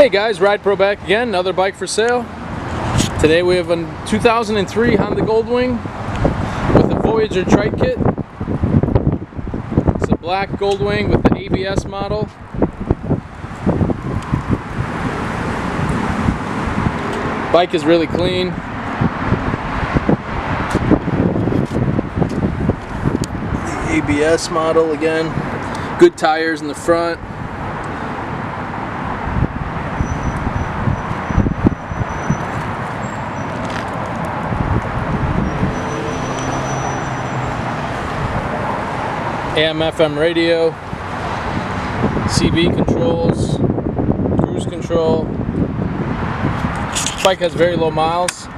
Hey guys, Ride Pro back again, another bike for sale. Today we have a 2003 Honda Goldwing with a Voyager Trike kit. It's a black Goldwing with the ABS model. Bike is really clean. The ABS model again. Good tires in the front. AM/FM radio, CB controls, cruise control. Bike has very low miles.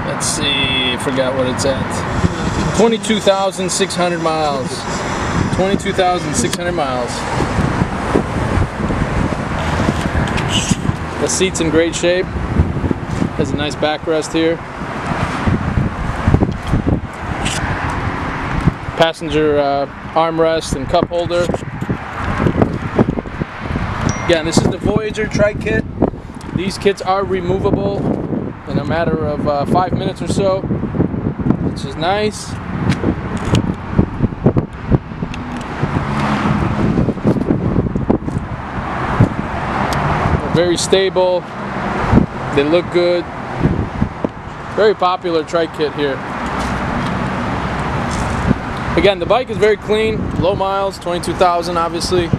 Let's see, forgot what it's at. 22,600 miles. 22,600 miles. The seat's in great shape. Has a nice backrest here. Passenger armrest and cup holder. Again, this is the Voyager Trike kit. These kits are removable in a matter of 5 minutes or so, which is nice. They're very stable. They look good. Very popular trike kit here. Again, the bike is very clean, low miles, 22,000 obviously.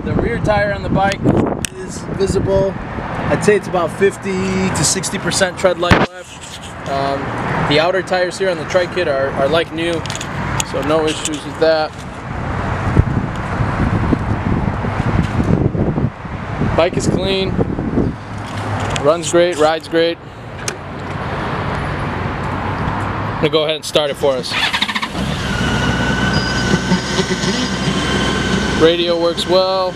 The rear tire on the bike is visible. I'd say it's about 50 to 60% tread life left. The outer tires here on the trike kit are like new, so no issues with that. Bike is clean. Runs great, rides great. I'm gonna go ahead and start it for us. Radio works well.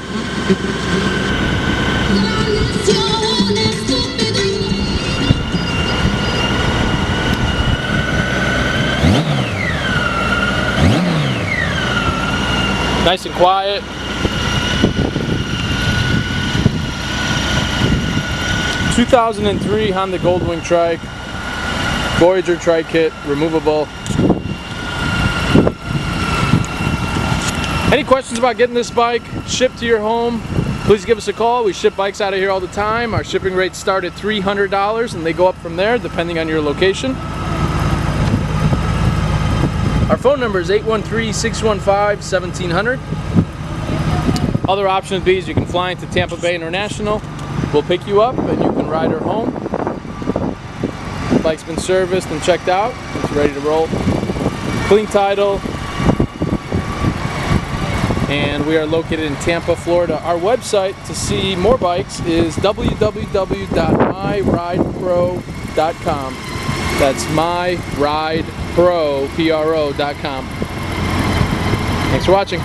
Nice and quiet. The 2003 Honda Goldwing Trike, Voyager Trike kit, removable. Any questions about getting this bike shipped to your home, please give us a call. We ship bikes out of here all the time. Our shipping rates start at $300 and they go up from there depending on your location. Our phone number is 813-615-1700. Other option would be is you can fly into Tampa Bay International. We'll pick you up and you can ride her home. The bike's been serviced and checked out. It's ready to roll. Clean title. And we are located in Tampa, Florida. Our website to see more bikes is www.myridepro.com. That's myridepro.com. Thanks for watching.